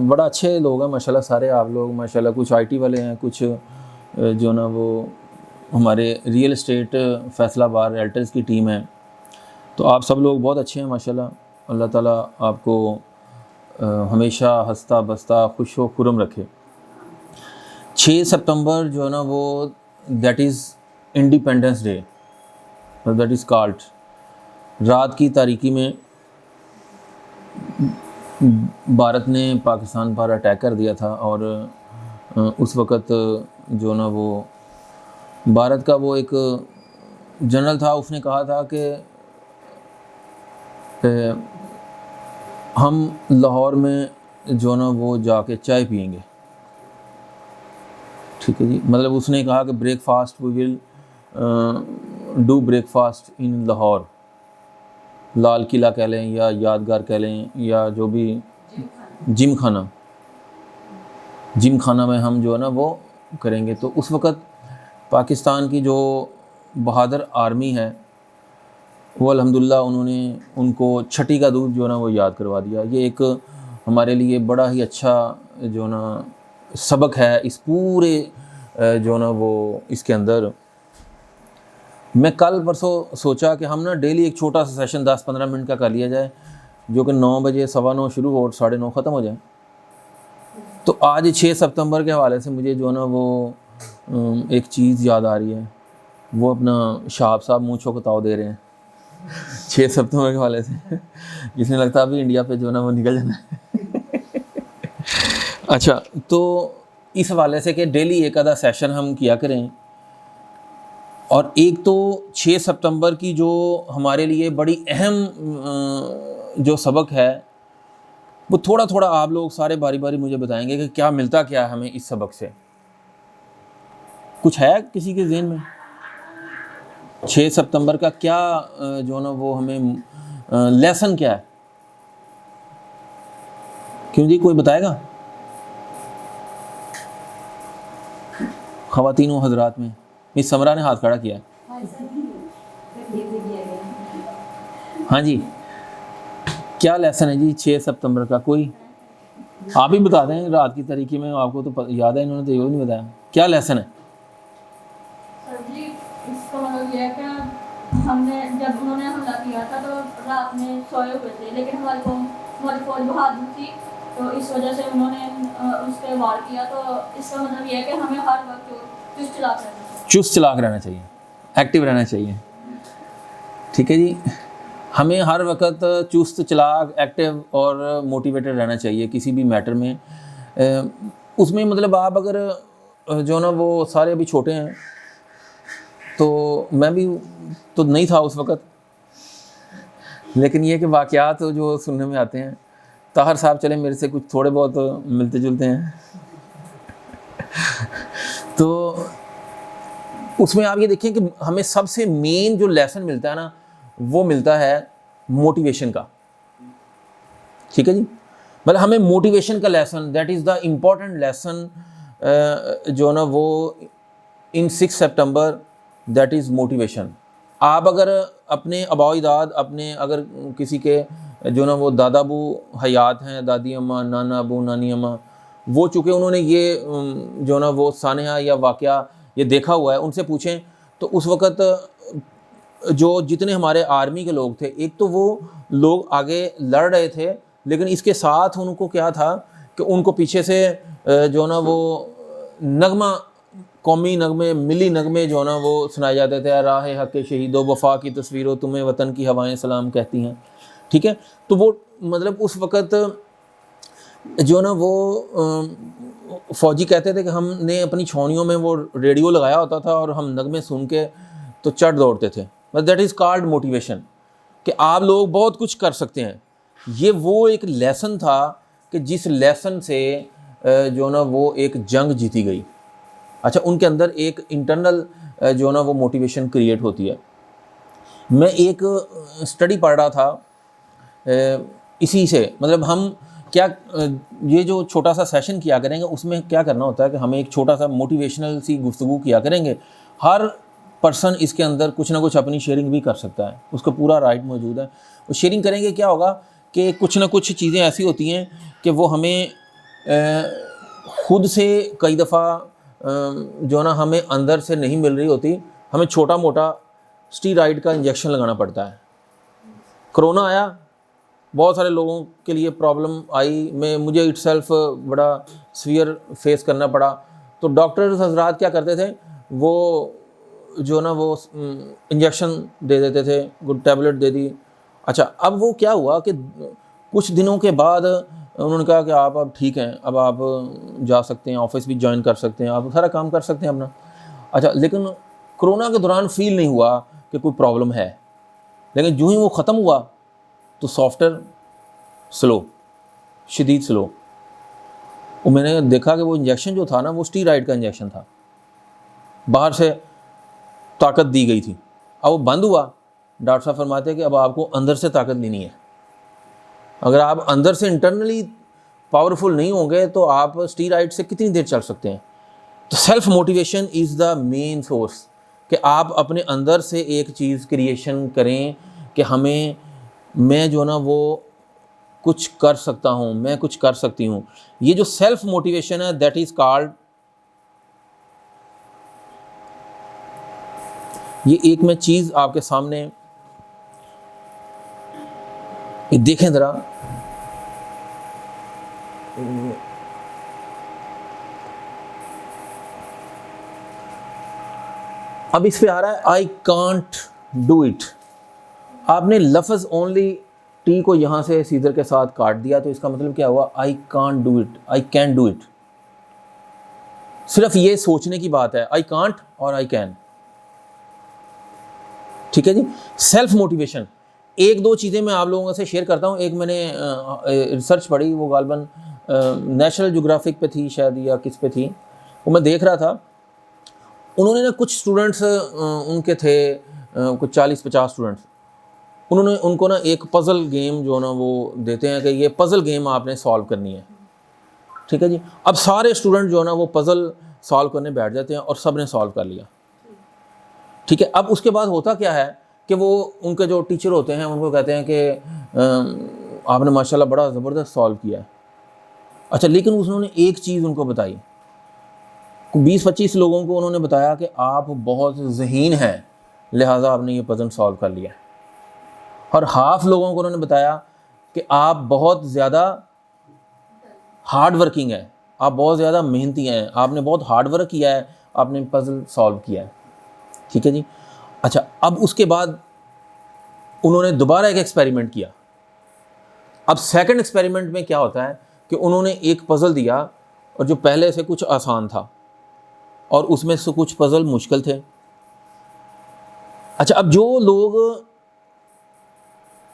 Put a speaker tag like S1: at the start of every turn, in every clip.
S1: بڑا اچھے لوگ ہیں ماشاءاللہ سارے آپ لوگ ماشاءاللہ. کچھ آئی ٹی والے ہیں, کچھ جو نا وہ ہمارے ریئل اسٹیٹ فیصل آباد ریلٹرز کی ٹیم ہے. تو آپ سب لوگ بہت اچھے ہیں ماشاءاللہ. اللہ تعالیٰ آپ کو ہمیشہ ہنستا بستا خوش و خرم رکھے. 6 سپتمبر جو ہے نا وہ that is independence day, that is called. رات کی تاریکی میں بھارت نے پاکستان پر اٹیک کر دیا تھا, اور اس وقت جو نا وہ بھارت کا وہ ایک جنرل تھا, اس نے کہا تھا کہ ہم لاہور میں جو نا وہ جا کے چائے پئیں گے. ٹھیک ہے جی, مطلب اس نے کہا کہ breakfast we will do breakfast in Lahore. Lal Qila کہہ لیں یا یادگار کہہ لیں یا جو بھی جم خانہ میں ہم جو ہے نا وہ کریں گے. تو اس وقت پاکستان کی جو بہادر آرمی ہے وہ الحمدللہ انہوں نے ان کو چھٹی کا دودھ جو ہے نا وہ یاد کروا دیا. یہ ایک ہمارے لیے بڑا ہی اچھا جو نا سبق ہے اس پورے جو نا وہ اس کے اندر. میں کل پرسوں سوچا کہ ہم نا ڈیلی ایک چھوٹا سا سیشن 10-15 منٹ کا کر لیا جائے, جو کہ 9 بجے 9:15 شروع ہو اور 9:30 ختم ہو جائے. تو آج 6 سپتمبر کے حوالے سے مجھے جو نا وہ ایک چیز یاد آ رہی ہے. وہ اپنا شہاب صاحب منہ چھوکتاؤ دے رہے ہیں 6 سپتمبر کے حوالے سے, جس میں لگتا ہے ابھی انڈیا پہ جو نا وہ نکل جانا ہے. اچھا, تو اس حوالے سے کہ ڈیلی ایک آدھا سیشن ہم کیا کریں. اور ایک تو 6 سپتمبر کی جو ہمارے لیے بڑی اہم جو سبق ہے وہ تھوڑا تھوڑا آپ لوگ سارے باری باری مجھے بتائیں گے کہ کیا ملتا کیا ہے ہمیں اس سبق سے. کچھ ہے کسی کے ذہن میں 6 سپتمبر کا کیا جو نا وہ ہمیں لیسن کیا ہے؟ کیوں جی, کوئی بتائے گا خواتین و حضرات میں؟ مس سمرا نے ہاتھ کھڑا کیا ہے. ہاں جی, کیا لیسن ہے جی 6 سپتمبر کا؟ کوئی آپ ہی بتا دیں. رات کی تاریکی میں آپ کو تو یاد ہے, انہوں نے تو یہ نہیں بتایا. کیا لیسن ہے؟
S2: سر جی اس کا مطلب یہ ہے کہ ہم نے جب انہوں نے حملہ کیا تھا تو رات میں سوئے ہوئے تھے, لیکن ہماری فوج بہادر تھی تو اس وجہ سے انہوں نے اس پہ وار کیا. تو اس کا مطلب یہ ہے کہ ہمیں ہر وقت چست
S1: چلاک رہنا چاہیے, ایکٹیو رہنا چاہیے. ٹھیک ہے جی, ہمیں ہر وقت چست چلاک ایکٹیو اور موٹیویٹڈ رہنا چاہیے کسی بھی میٹر میں. اس میں مطلب آپ اگر جو نا وہ سارے ابھی چھوٹے ہیں, تو میں بھی تو نہیں تھا اس وقت, لیکن یہ کہ واقعات جو سننے میں آتے ہیں, طاہر صاحب چلے میرے سے کچھ تھوڑے بہت ملتے جلتے ہیں. تو اس میں آپ یہ دیکھیں کہ ہمیں سب سے مین جو لیسن ملتا ہے نا وہ ملتا ہے موٹیویشن کا. ٹھیک ہے جی, مطلب ہمیں موٹیویشن کا lesson, that is the important lesson جو نا وہ ان 6 سپٹمبر, دیٹ از موٹیویشن. آپ اگر اپنے آباء و اجداد, اپنے اگر کسی کے جو نا وہ دادا ابو حیات ہیں, دادی اماں, نانا ابو, نانی اماں, وہ چونکہ انہوں نے یہ جو نا وہ سانحہ یا واقعہ یہ دیکھا ہوا ہے, ان سے پوچھیں تو اس وقت جو جتنے ہمارے آرمی کے لوگ تھے, ایک تو وہ لوگ آگے لڑ رہے تھے, لیکن اس کے ساتھ ان کو کیا تھا کہ ان کو پیچھے سے جو نا وہ نغمہ, قومی نغمے, ملی نغمے جو نا وہ سنائے جاتے تھے. راہ حق شہید و وفا کی تصویر و تمہیں وطن کی ہوائیں سلام کہتی ہیں. ٹھیک ہے, تو وہ مطلب اس وقت جو نا وہ فوجی کہتے تھے کہ ہم نے اپنی چھاؤنیوں میں وہ ریڈیو لگایا ہوتا تھا اور ہم نغمے سن کے تو چڑھ دوڑتے تھے. بس دیٹ از کالڈ موٹیویشن, کہ آپ لوگ بہت کچھ کر سکتے ہیں. یہ وہ ایک لیسن تھا کہ جس لیسن سے جو نا وہ ایک جنگ جیتی گئی. اچھا, ان کے اندر ایک انٹرنل جو نا وہ موٹیویشن کریٹ ہوتی ہے. میں ایک اسٹڈی پڑھ رہا تھا اسی سے, مطلب ہم کیا یہ جو چھوٹا سا سیشن کیا کریں گے اس میں کیا کرنا ہوتا ہے کہ ہمیں ایک چھوٹا سا موٹیویشنل سی گفتگو کیا کریں گے. ہر پرسن اس کے اندر کچھ نہ کچھ اپنی شیئرنگ بھی کر سکتا ہے, اس کا پورا رائٹ موجود ہے. وہ شیئرنگ کریں گے کیا ہوگا کہ کچھ نہ کچھ چیزیں ایسی ہوتی ہیں کہ وہ ہمیں خود سے کئی دفعہ جو نا ہمیں اندر سے نہیں مل رہی ہوتی, ہمیں چھوٹا موٹا اسٹیرائڈ کا انجیکشن لگانا پڑتا ہے. کرونا آیا, بہت سارے لوگوں کے لیے پرابلم آئی, مجھے اٹ سیلف بڑا سویئر فیس کرنا پڑا. تو ڈاکٹرز حضرات کیا کرتے تھے, وہ جو نا وہ انجیکشن دے دیتے تھے, گڈ ٹیبلٹ دے دی. اچھا اب وہ کیا ہوا کہ کچھ دنوں کے بعد انہوں نے کہا کہ آپ اب ٹھیک ہیں, اب آپ جا سکتے ہیں, آفس بھی جوائن کر سکتے ہیں, آپ سارا کام کر سکتے ہیں اپنا. اچھا لیکن کرونا کے دوران فیل نہیں ہوا کہ کوئی پرابلم ہے, لیکن جو ہی وہ ختم ہوا تو سافٹ ویئر سلو, شدید سلو. اور میں نے دیکھا کہ وہ انجیکشن جو تھا نا وہ اسٹیرائڈ کا انجیکشن تھا, باہر سے طاقت دی گئی تھی. اب وہ بند ہوا, ڈاکٹر صاحب فرماتے ہیں کہ اب آپ کو اندر سے طاقت لینی ہے. اگر آپ اندر سے انٹرنلی پاورفل نہیں ہوں گے تو آپ اسٹیرائڈ سے کتنی دیر چل سکتے ہیں. تو self motivation is the main source, کہ آپ اپنے اندر سے ایک چیز کریشن کریں کہ میں جو نا وہ کچھ کر سکتا ہوں, میں کچھ کر سکتی ہوں. یہ جو سیلف موٹیویشن ہے دیٹ از کالڈ, یہ ایک میں چیز آپ کے سامنے دیکھیں ذرا, اب اس پہ آ رہا ہے آئی کانٹ ڈو اٹ. آپ نے لفظ اونلی ٹی کو یہاں سے سیزر کے ساتھ کاٹ دیا, تو اس کا مطلب کیا ہوا, I can't do it, I can do it. صرف یہ سوچنے کی بات ہے, آئی کانٹ اور آئی کین. ٹھیک ہے جی. سیلف موٹیویشن, ایک دو چیزیں میں آپ لوگوں سے شیئر کرتا ہوں. ایک میں نے ریسرچ پڑھی, وہ غالباً نیشنل جغرافک پہ تھی شاید یا کس پہ تھی, وہ میں دیکھ رہا تھا. انہوں نے نا کچھ اسٹوڈنٹس ان کے تھے کچھ 40-50 اسٹوڈنٹس, ان کو نا ایک پزل گیم جو نا وہ دیتے ہیں کہ یہ پزل گیم آپ نے سالو کرنی ہے. ٹھیک ہے جی. اب سارے اسٹوڈنٹ جو ہے نا وہ پزل سالو کرنے بیٹھ جاتے ہیں اور سب نے سالو کر لیا. ٹھیک ہے. اب اس کے بعد ہوتا کیا ہے کہ وہ ان کے جو ٹیچر ہوتے ہیں ان کو کہتے ہیں کہ آپ نے ماشاءاللہ بڑا زبردست سالو کیا ہے. اچھا لیکن انہوں نے ایک چیز ان کو بتائی, 20-25 لوگوں کو انہوں نے بتایا کہ آپ بہت ذہین ہیں لہٰذا آپ نے یہ پزل سالو کر لیا. اور ہاف لوگوں کو انہوں نے بتایا کہ آپ بہت زیادہ ہارڈ ورکنگ ہیں, آپ بہت زیادہ محنتی ہیں, آپ نے بہت ہارڈ ورک کیا ہے, آپ نے پزل سالو کیا ہے. ٹھیک ہے جی. اچھا اب اس کے بعد انہوں نے دوبارہ ایک ایکسپیریمنٹ کیا. اب سیکنڈ ایکسپیریمنٹ میں کیا ہوتا ہے کہ انہوں نے ایک پزل دیا اور جو پہلے سے کچھ آسان تھا اور اس میں سے کچھ پزل مشکل تھے. اچھا اب جو لوگ,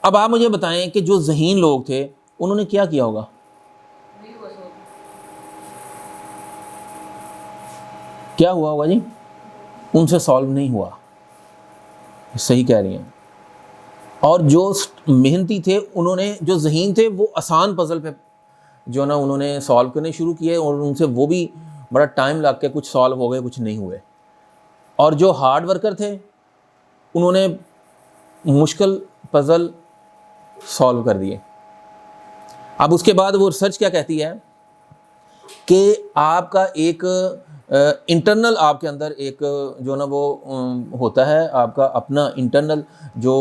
S1: اب آپ مجھے بتائیں کہ جو ذہین لوگ تھے انہوں نے کیا کیا ہوگا, کیا ہوا ہوگا جی, ان سے سالو نہیں ہوا. صحیح کہہ رہی ہیں. اور جو محنتی تھے انہوں نے, جو ذہین تھے وہ آسان پزل پہ جو نا انہوں نے سالو کرنے شروع کیے اور ان سے وہ بھی بڑا ٹائم لگ کے کچھ سالو ہو گئے, کچھ نہیں ہوئے. اور جو ہارڈ ورکر تھے انہوں نے مشکل پزل سالو کر دیے. اب اس کے بعد وہ ریسرچ کیا کہتی ہے کہ آپ کا ایک انٹرنل, آپ کے اندر ایک جو نا وہ ہوتا ہے, آپ کا اپنا انٹرنل جو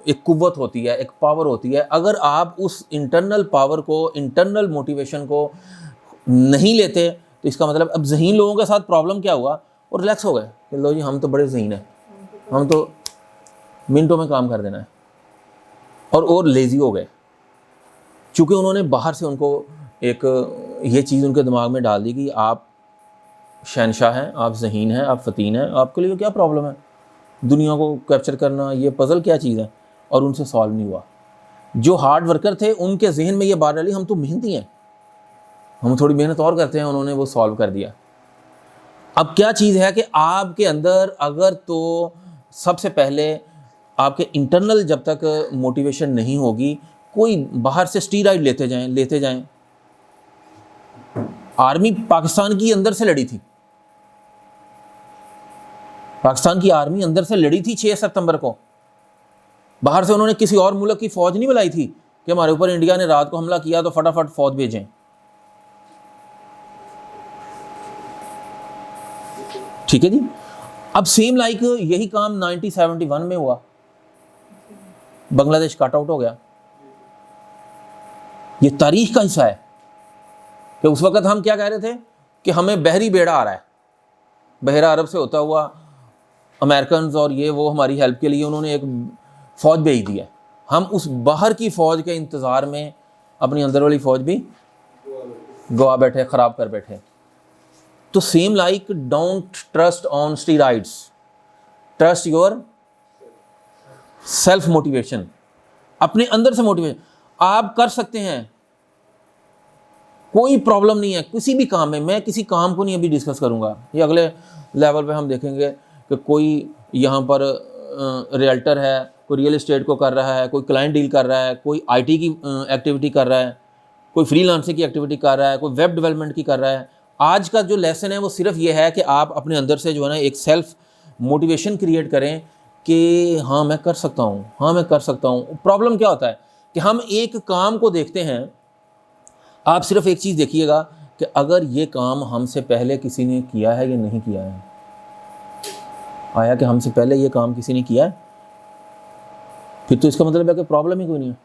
S1: ایک قوت ہوتی ہے, ایک پاور ہوتی ہے. اگر آپ اس انٹرنل پاور کو, انٹرنل موٹیویشن کو نہیں لیتے تو اس کا مطلب اب ذہین لوگوں کے ساتھ پرابلم کیا ہوا, اور ریلیکس ہو گئے کہ لو جی ہم تو بڑے ذہین ہیں, ہم تو منٹوں میں کام کر دینا ہے, اور لیزی ہو گئے. چونکہ انہوں نے باہر سے ان کو ایک یہ چیز ان کے دماغ میں ڈال دی کہ آپ شہنشاہ ہیں, آپ ذہین ہیں, آپ فتین ہیں, آپ کے لیے کیا پرابلم ہے دنیا کو کیپچر کرنا, یہ پزل کیا چیز ہے, اور ان سے سالو نہیں ہوا. جو ہارڈ ورکر تھے ان کے ذہن میں یہ بات ڈالی ہم تو محنتی ہیں, ہم تھوڑی محنت اور کرتے ہیں, انہوں نے وہ سالو کر دیا. اب کیا چیز ہے کہ آپ کے اندر اگر تو سب سے پہلے آپ کے انٹرنل جب تک موٹیویشن نہیں ہوگی, کوئی باہر سے اسٹیرائڈ لیتے جائیں. آرمی پاکستان کی اندر سے لڑی تھی, پاکستان کی آرمی اندر سے لڑی تھی 6 ستمبر کو. باہر سے انہوں نے کسی اور ملک کی فوج نہیں بلائی تھی کہ ہمارے اوپر انڈیا نے رات کو حملہ کیا تو فٹافٹ فوج بھیجیں. ٹھیک ہے جی. اب سیم لائک یہی کام 1971 میں ہوا, بنگلہ دیش کٹ آؤٹ ہو گیا. یہ تاریخ کا حصہ ہے کہ اس وقت ہم کیا کہہ رہے تھے کہ ہمیں بحری بیڑا آ رہا ہے, بحیرہ عرب سے ہوتا ہوا, امریکنز اور یہ وہ ہماری ہیلپ کے لیے انہوں نے ایک فوج بھیج دی ہے. ہم اس باہر کی فوج کے انتظار میں اپنی اندر والی فوج بھی گوا بیٹھے, خراب کر بیٹھے. تو same like don't trust on steroids, trust your self motivation, اپنے اندر سے موٹیویشن. آپ کر سکتے ہیں, کوئی پرابلم نہیں ہے کسی بھی کام میں. میں کسی کام کو نہیں ابھی ڈسکس کروں گا, یہ اگلے لیول پہ ہم دیکھیں گے کہ کوئی یہاں پر ریئلٹر ہے, کوئی ریئل اسٹیٹ کو کر رہا ہے, کوئی کلائنٹ ڈیل کر رہا ہے, کوئی آئی ٹی کی ایکٹیویٹی کر رہا ہے, کوئی فری لانسنگ کی ایکٹیویٹی کر رہا ہے, کوئی ویب ڈیولپمنٹ کی کر رہا ہے. آج کا جو لیسن ہے وہ صرف یہ ہے کہ آپ اپنے اندر سے جو ہے نا ایک سیلف موٹیویشن کریٹ کریں کہ ہاں میں کر سکتا ہوں, ہاں میں کر سکتا ہوں. پرابلم کیا ہوتا ہے کہ ہم ایک کام کو دیکھتے ہیں. آپ صرف ایک چیز دیکھیے گا کہ اگر یہ کام ہم سے پہلے کسی نے کیا ہے یا نہیں کیا ہے, آیا کہ ہم سے پہلے یہ کام کسی نے کیا ہے, پھر تو اس کا مطلب ہے کہ پرابلم ہی کوئی نہیں ہے.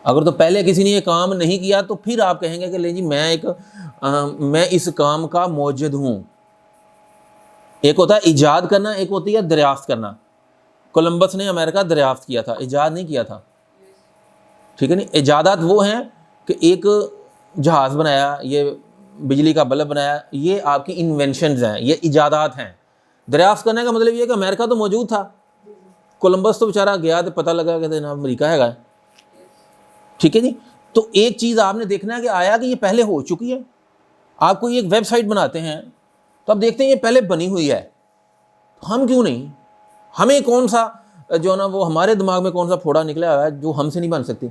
S1: اگر تو پہلے کسی نے یہ کام نہیں کیا تو پھر آپ کہیں گے کہ لے جی میں اس کام کا موجد ہوں. ایک ہوتا ہے ایجاد کرنا, ایک ہوتی ہے دریافت کرنا. کولمبس نے امریکہ دریافت کیا تھا, ایجاد نہیں کیا تھا. ٹھیک ہے نہیں. ایجادات وہ ہیں کہ ایک جہاز بنایا, یہ بجلی کا بلب بنایا, یہ آپ کی انوینشنز ہیں, یہ ایجادات ہیں. دریافت کرنے کا مطلب یہ ہے کہ امریکہ تو موجود تھا, کولمبس تو بیچارہ گیا تو پتہ لگا کہ جناب امریکہ ہے گا. ٹھیک ہے جی. تو ایک چیز آپ نے دیکھنا ہے کہ آیا کہ یہ پہلے ہو چکی ہے. آپ کوئی ایک ویب سائٹ بناتے ہیں تو آپ دیکھتے ہیں یہ پہلے بنی ہوئی ہے, ہم کیوں نہیں, ہمیں کون سا جو ہے نا وہ ہمارے دماغ میں کون سا پھوڑا نکلا ہوا ہے جو ہم سے نہیں بن سکتی.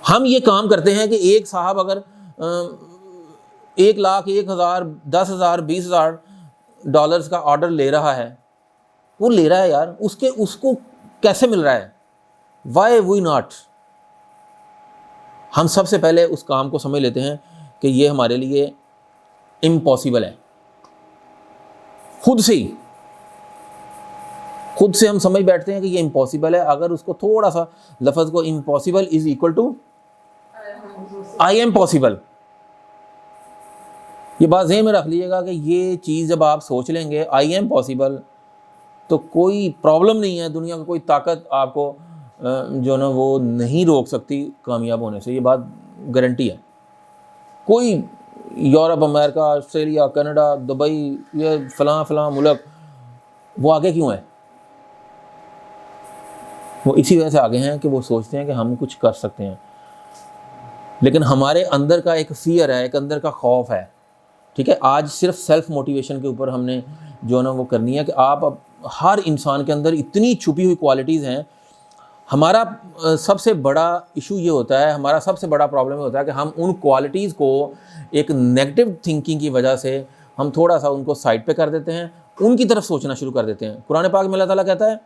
S1: ہم یہ کام کرتے ہیں کہ ایک صاحب اگر 1 لاکھ 1 ہزار 10 ہزار 20 ہزار ڈالرز کا آرڈر لے رہا ہے, وہ لے رہا ہے یار, اس کو کیسے مل رہا ہے, وائی وی ناٹ. ہم سب سے پہلے اس کام کو سمجھ لیتے ہیں کہ یہ ہمارے لیے امپاسبل ہے. خود سے ہم سمجھ بیٹھتے ہیں کہ یہ امپاسبل ہے. اگر اس کو تھوڑا سا لفظ کو impossible is equal to I am possible, یہ بات ذہن میں رکھ لیجیے گا کہ یہ چیز جب آپ سوچ لیں گے آئی ایم پاسبل, تو کوئی پرابلم نہیں ہے, دنیا کا کوئی طاقت آپ کو جو نا وہ نہیں روک سکتی کامیاب ہونے سے. یہ بات گارنٹی ہے. کوئی یورپ, امریکہ, آسٹریلیا, کینیڈا, دبئی, یہ فلاں ملک وہ آگے کیوں ہے؟ وہ اسی وجہ سے آگے ہیں کہ وہ سوچتے ہیں کہ ہم کچھ کر سکتے ہیں. لیکن ہمارے اندر کا ایک فیئر ہے, ایک اندر کا خوف ہے. ٹھیک ہے. آج صرف سیلف موٹیویشن کے اوپر ہم نے جو نا وہ کرنی ہے کہ آپ ہر انسان کے اندر اتنی چھپی ہوئی کوالٹیز ہیں. ہمارا سب سے بڑا ایشو یہ ہوتا ہے, ہمارا سب سے بڑا پرابلم یہ ہوتا ہے کہ ہم ان کوالٹیز کو ایک نیگیٹو تھنکنگ کی وجہ سے ہم تھوڑا سا ان کو سائڈ پہ کر دیتے ہیں, ان کی طرف سوچنا شروع کر دیتے ہیں. قرآن پاک میں اللہ تعالیٰ کہتا ہے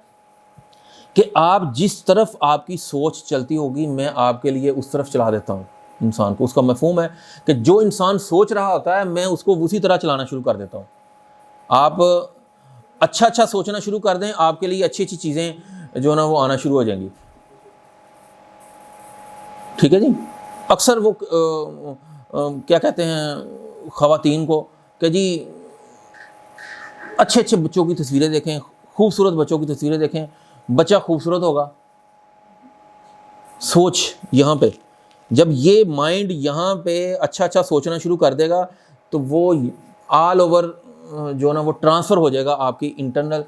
S1: کہ آپ جس طرف آپ کی سوچ چلتی ہوگی میں آپ کے لیے اس طرف چلا دیتا ہوں انسان کو. اس کا مفہوم ہے کہ جو انسان سوچ رہا ہوتا ہے میں اس کو اسی طرح چلانا شروع کر دیتا ہوں. آپ اچھا سوچنا شروع کر دیں, آپ کے لیے اچھی چیزیں جو نا وہ آنا شروع ہو جائیں گی. ٹھیک ہے جی. اکثر وہ کیا کہتے ہیں خواتین کو کہ جی اچھے بچوں کی تصویریں دیکھیں, خوبصورت بچوں کی تصویریں دیکھیں, بچہ خوبصورت ہوگا. سوچ یہاں پہ جب یہ مائنڈ یہاں پہ اچھا سوچنا شروع کر دے گا تو وہ آل اوور جو نا وہ ٹرانسفر ہو جائے گا آپ کی انٹرنل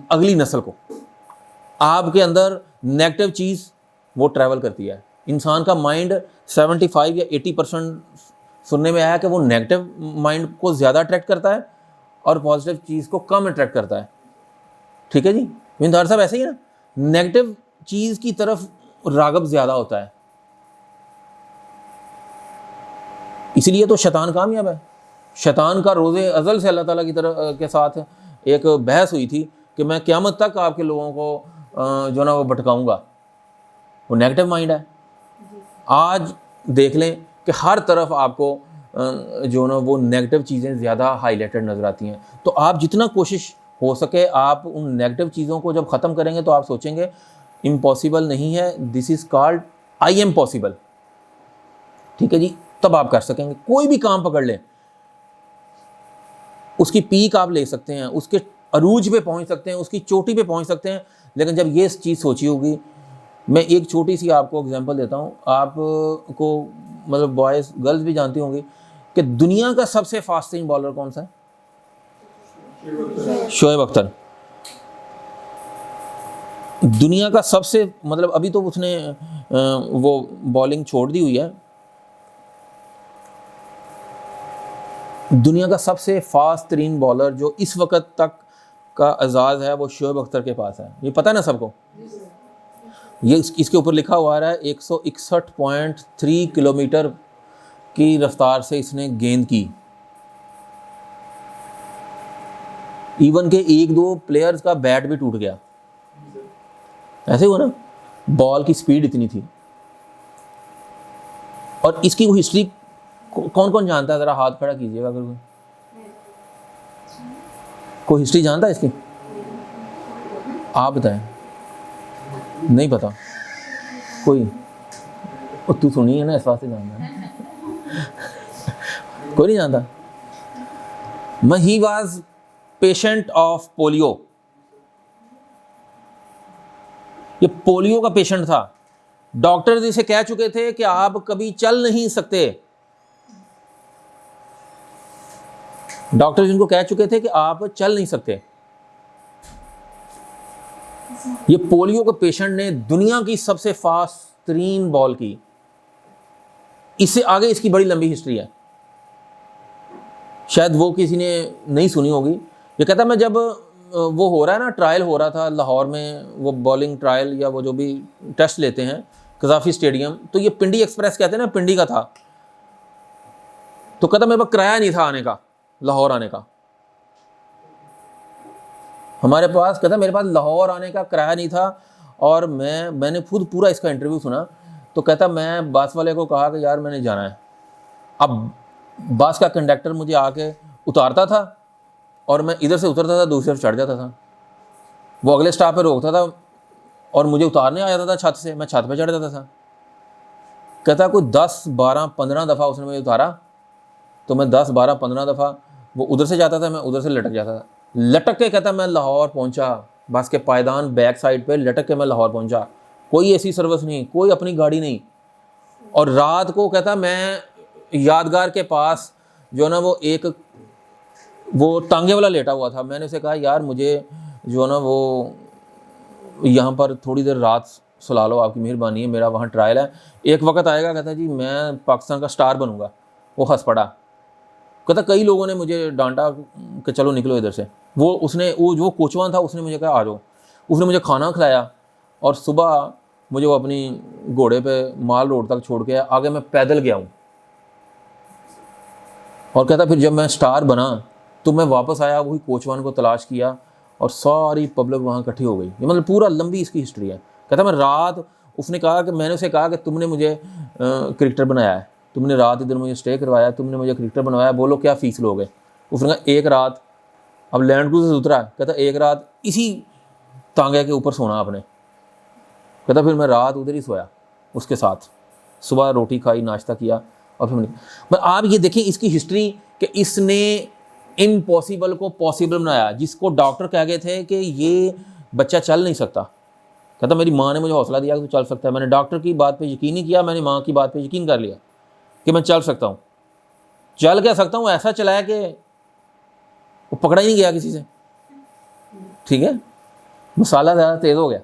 S1: اگلی نسل کو. آپ کے اندر نیگیٹو چیز وہ ٹریول کرتی ہے. انسان کا مائنڈ 75 یا 80% سننے میں آیا کہ وہ نیگیٹو مائنڈ کو زیادہ اٹریکٹ کرتا ہے اور پازیٹیو چیز کو کم اٹریکٹ کرتا ہے. ٹھیک ہے جی. مندار صاحب ایسے ہی ہے نا, نیگیٹو چیز کی طرف راغب زیادہ ہوتا ہے. اسی لیے تو شیطان کامیاب ہے. شیطان کا روز ازل سے اللہ تعالیٰ کی طرف کے ساتھ ایک بحث ہوئی تھی کہ میں قیامت تک آپ کے لوگوں کو جو نا وہ بھٹکاؤں گا. وہ نیگیٹو مائنڈ ہے. آج دیکھ لیں کہ ہر طرف آپ کو جو نا وہ نیگیٹو چیزیں زیادہ ہائی لائٹڈ نظر آتی ہیں. تو آپ جتنا کوشش ہو سکے آپ ان نیگیٹو چیزوں کو جب ختم کریں گے تو آپ سوچیں گے امپاسبل نہیں ہے, this is called I am possible. ٹھیک ہے جی, تب آپ کر سکیں گے. کوئی بھی کام پکڑ لیں, اس کی پیک آپ لے سکتے ہیں, اس کے عروج پہ پہنچ سکتے ہیں, اس کی چوٹی پہ پہنچ سکتے ہیں, لیکن جب یہ چیز سوچی ہوگی. میں ایک چھوٹی سی آپ کو اگزامپل دیتا ہوں, آپ کو مطلب بوائز گرلز بھی جانتی ہوں گی کہ دنیا کا سب سے فاسٹ ترین بالر کون سا ہے؟ شعیب اختر. دنیا کا سب سے مطلب ابھی تو اس نے وہ بالنگ چھوڑ دی ہوئی ہے. دنیا کا سب سے فاسٹ ترین بالر جو اس وقت تک کا اعزاز ہے وہ شعیب اختر کے پاس ہے. یہ پتہ ہے نا سب کو, یہ اس کے اوپر لکھا ہوا رہا ہے 161.3 کلومیٹر کی رفتار سے اس نے گیند کی. ایون کہ ایک دو پلیئرز کا بیٹ بھی ٹوٹ گیا. ایسے ہوا نا, بال کی سپیڈ اتنی تھی. اور اس کی وہ ہسٹری کون کون جانتا ہے؟ ذرا ہاتھ کھڑا کیجیے گا اگر کوئی ہسٹری جانتا ہے اس کی. آپ بتائیں. نہیں پتا کوئی؟ تو سنی ہے نا اس واسطے جانتا ہے. کوئی نہیں جانتا. He was patient of polio. یہ پولیو کا پیشنٹ تھا. ڈاکٹرز اسے کہہ چکے تھے کہ آپ کبھی چل نہیں سکتے. ڈاکٹرز ان کو کہہ چکے تھے کہ آپ چل نہیں سکتے. یہ پولیو کے پیشنٹ نے دنیا کی سب سے فاسٹ ترین بال کی. اس سے آگے اس کی بڑی لمبی ہسٹری ہے, شاید وہ کسی نے نہیں سنی ہوگی. یہ کہتا ہے میں جب وہ ہو رہا ہے نا, ٹرائل ہو رہا تھا لاہور میں, وہ بالنگ ٹرائل یا وہ جو بھی ٹیسٹ لیتے ہیں قذافی اسٹیڈیم, تو یہ پنڈی ایکسپریس کہتے ہیں نا, پنڈی کا تھا. تو کہتا میرے پاس کرایہ نہیں تھا آنے کا, لاہور آنے کا. ہمارے پاس کہتا میرے پاس لاہور آنے کا کرایہ نہیں تھا. اور میں نے خود پورا اس کا انٹرویو سنا. تو کہتا میں بس والے کو کہا کہ یار میں نے جانا ہے. اب بس کا کنڈکٹر مجھے آ کے اتارتا تھا اور میں ادھر سے اترتا تھا, دوسری طرف چڑھ جاتا تھا. وہ اگلے اسٹاپ پہ روکتا تھا اور مجھے اتارنے آ جاتا تھا چھت سے, میں چھت پہ چڑھ جاتا تھا. کہتا کوئی 10 12 15 دفعہ اس نے مجھے اتارا. تو میں 10 12 15 دفعہ وہ ادھر سے جاتا تھا, میں ادھر سے لٹک جاتا تھا. لٹک کے کہتا میں لاہور پہنچا, بس کے پائیدان بیک سائڈ پہ لٹک کے میں لاہور پہنچا. کوئی ایسی سروس نہیں, کوئی اپنی گاڑی نہیں. اور رات کو کہتا میں یادگار کے پاس جو ہے نا وہ ٹانگے والا لیٹا ہوا تھا. میں نے اسے کہا یار مجھے جو ہے نا وہ یہاں پر تھوڑی دیر رات سلا لو, آپ کی مہربانی ہے, میرا وہاں ٹرائل ہے, ایک وقت آئے گا. کہتا جی میں پاکستان کا سٹار بنوں گا. وہ ہنس پڑا. کہتا کئی لوگوں نے مجھے ڈانٹا کہ چلو نکلو ادھر سے. وہ جو کوچوان تھا اس نے مجھے کہا آ جاؤ. اس نے مجھے کھانا کھلایا اور صبح مجھے وہ اپنی گھوڑے پہ مال روڈ تک چھوڑ کے آگے میں پیدل گیا ہوں. اور کہتا پھر جب میں سٹار بنا تو میں واپس آیا, وہی کوچوان کو تلاش کیا اور ساری پبلک وہاں اکٹھی ہو گئی. یہ مطلب پورا لمبی اس کی ہسٹری ہے. کہتا میں رات, اس نے کہا کہ میں نے اسے کہا کہ تم نے مجھے کرکٹر بنایا ہے, تم نے رات ادھر مجھے اسٹے کروایا, تم نے مجھے کرکٹر بنوایا, بولو کیا فیس لوگے. اس نے کہا ایک رات, اب لینڈ کروزر سے اترا. کہتا ایک رات اسی تانگے کے اوپر سونا آپ نے. کہتا پھر میں رات ادھر ہی سویا اس کے ساتھ, صبح روٹی کھائی, ناشتہ کیا اور پھر آپ یہ دیکھیں اس کی ہسٹری کہ اس نے امپاسبل کو پاسبل بنایا. جس کو ڈاکٹر کہہ گئے تھے کہ یہ بچہ چل نہیں سکتا, کہتا میری ماں نے مجھے حوصلہ دیا کہ تو چل سکتا ہے. میں نے ڈاکٹر کی بات پہ یقین نہیں کیا, میں نے ماں کی بات پہ یقین کر لیا کہ میں چل سکتا ہوں. چل کیا سکتا ہوں, ایسا چلایا کہ وہ پکڑا ہی نہیں گیا کسی سے. ٹھیک ہے, مسالہ زیادہ تیز ہو گیا.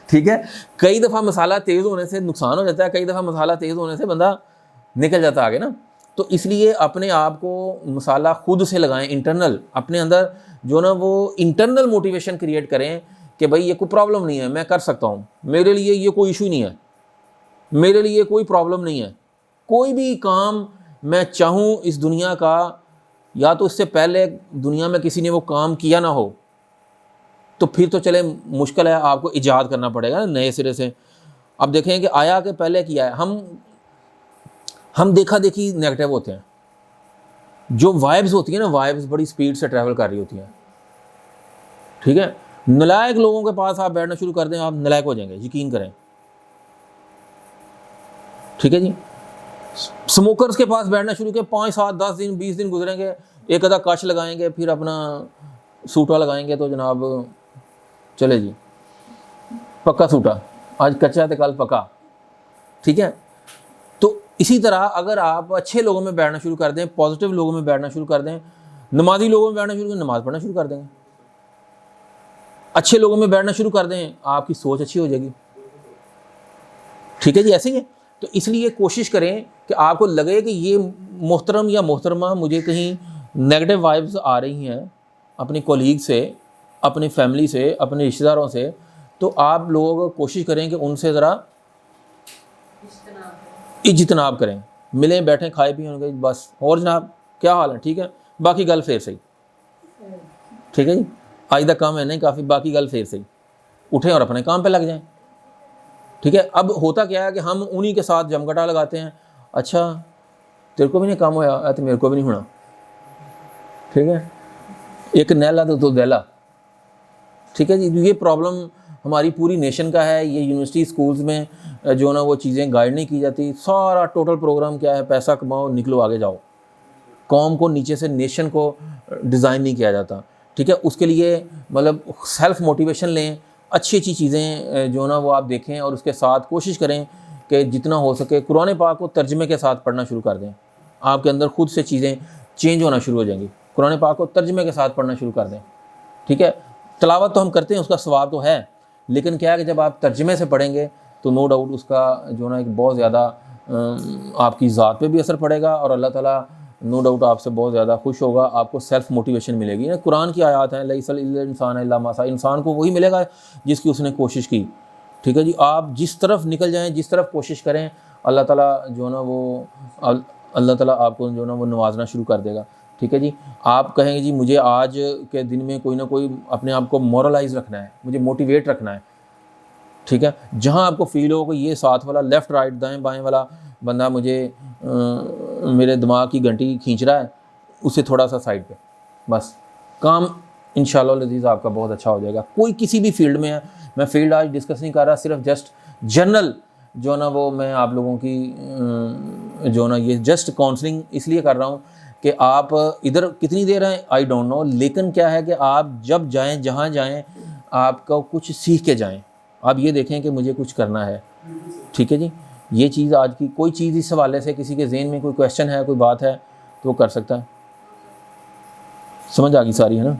S1: ٹھیک ہے, کئی دفعہ مسالہ تیز ہونے سے نقصان ہو جاتا ہے, کئی دفعہ مسالہ تیز ہونے سے بندہ نکل جاتا آگے نا. تو اس لیے اپنے آپ کو مسالہ خود سے لگائیں, انٹرنل اپنے اندر جو نا وہ انٹرنل موٹیویشن کریٹ کریں کہ بھائی یہ کوئی پرابلم نہیں ہے, میں کر سکتا ہوں, میرے لیے یہ کوئی ایشو نہیں ہے, میرے لیے کوئی پرابلم نہیں ہے. کوئی بھی کام میں چاہوں اس دنیا کا, یا تو اس سے پہلے دنیا میں کسی نے وہ کام کیا نہ ہو, تو پھر تو چلے مشکل ہے، آپ کو ایجاد کرنا پڑے گا نا نئے سرے سے. اب دیکھیں کہ آیا کہ پہلے کیا ہے، ہم دیکھا دیکھی نیگیٹو ہوتے ہیں. جو وائبز ہوتی ہیں نا، وائبز بڑی سپیڈ سے ٹریول کر رہی ہوتی ہیں. ٹھیک ہے، نلائق لوگوں کے پاس آپ بیٹھنا شروع کر دیں، آپ نلائق ہو جائیں گے، یقین کریں. ٹھیک ہے جی. سموکرز کے پاس بیٹھنا شروع کیا، 5 7 10 دن 20 دن گزریں گے، ایک آدھا کش لگائیں گے، پھر اپنا سوٹا لگائیں گے، تو جناب چلے جی پکا سوٹا، آج کچا تو کل پکا. ٹھیک ہے. تو اسی طرح اگر آپ اچھے لوگوں میں بیٹھنا شروع کر دیں، پازیٹیو لوگوں میں بیٹھنا شروع کر دیں، نمازی لوگوں میں بیٹھنا شروع کریں، نماز پڑھنا شروع کر دیں گے. اچھے لوگوں میں بیٹھنا شروع کر دیں، آپ کی سوچ اچھی ہو جائے گی. ٹھیک ہے جی، ایسے ہی ہے. تو اس لیے کوشش کریں کہ آپ کو لگے کہ یہ محترم یا محترمہ مجھے کہیں نیگیٹو وائبز آ رہی ہیں اپنی کولیگ سے، اپنی فیملی سے، اپنے رشتہ داروں سے، تو آپ لوگ کوشش کریں کہ ان سے ذرا اجتناب کریں. ملیں بیٹھیں کھائے پییں ان کے، بس. اور جناب کیا حال ہے؟ ٹھیک ہے، باقی گل پھر صحیح. ٹھیک ہے جی، آج دا کام ہے نہیں کافی، باقی گل پھر صحیح. اٹھیں اور اپنے کام پہ لگ جائیں. ٹھیک ہے. اب ہوتا کیا ہے کہ ہم انہی کے ساتھ جمگٹا لگاتے ہیں، اچھا تیرے کو بھی نہیں کام ہوا تو میرے کو بھی نہیں ہونا. ٹھیک ہے، ایک نیلا تو دیلا. ٹھیک ہے جی. یہ پرابلم ہماری پوری نیشن کا ہے. یہ یونیورسٹی اسکولز میں جو نا وہ چیزیں گائیڈ نہیں کی جاتی. سارا ٹوٹل پروگرام کیا ہے، پیسہ کماؤ نکلو آگے جاؤ. قوم کو نیچے سے، نیشن کو ڈیزائن نہیں کیا جاتا. ٹھیک ہے. اس کے لیے مطلب سیلف موٹیویشن لیں، اچھی چیزیں جو نا وہ آپ دیکھیں، اور اس کے ساتھ کوشش کریں کہ جتنا ہو سکے قرآن پاک کو ترجمے کے ساتھ پڑھنا شروع کر دیں. آپ کے اندر خود سے چیزیں چینج ہونا شروع ہو جائیں گی. قرآن پاک کو ترجمے کے ساتھ پڑھنا شروع کر دیں. ٹھیک ہے. تلاوت تو ہم کرتے ہیں، اس کا ثواب تو ہے، لیکن کیا ہے کہ جب آپ ترجمے سے پڑھیں گے تو نو ڈاؤٹ اس کا جو نا ایک بہت زیادہ آپ کی ذات پہ بھی اثر پڑے گا، اور اللہ تعالیٰ نو ڈاؤٹ آپ سے بہت زیادہ خوش ہوگا. آپ کو سیلف موٹیویشن ملے گی. قرآن کی آیات ہیں، لیس الانسان الا ما سعی، انسان کو وہی ملے گا جس کی اس نے کوشش کی. ٹھیک ہے جی. آپ جس طرف نکل جائیں، جس طرف کوشش کریں، اللہ تعالیٰ جو نا وہ اللہ تعالیٰ آپ کو جو نا وہ نوازنا شروع کر دے گا. ٹھیک ہے جی. آپ کہیں گے جی مجھے آج کے دن میں کوئی نہ کوئی اپنے آپ کو مورلائز رکھنا ہے، مجھے موٹیویٹ رکھنا ہے. ٹھیک ہے. جہاں آپ کو فیل ہو کہ یہ ساتھ والا لیفٹ رائٹ دائیں بائیں والا بندہ مجھے میرے دماغ کی گھنٹی کھینچ رہا ہے، اسے تھوڑا سا سائڈ پہ، بس کام انشاءاللہ العزیز آپ کا بہت اچھا ہو جائے گا. کوئی کسی بھی فیلڈ میں ہے، میں فیلڈ آج ڈسکس نہیں کر رہا، صرف جسٹ جنرل جو نا وہ میں آپ لوگوں کی جو نا یہ جسٹ کاؤنسلنگ اس لیے کر رہا ہوں کہ آپ ادھر کتنی دیر ہیں آئی ڈونٹ نو، لیکن کیا ہے کہ آپ جب جائیں، جہاں جائیں، آپ کو کچھ سیکھ کے جائیں. آپ یہ دیکھیں کہ مجھے کچھ کرنا ہے. ٹھیک ہے جی. یہ چیز آج کی کوئی چیز اس حوالے سے کسی کے ذہن میں کوئی کویشچن ہے، کوئی بات ہے تو وہ کر سکتا ہے. سمجھ آ گئی ساری، ہے نا؟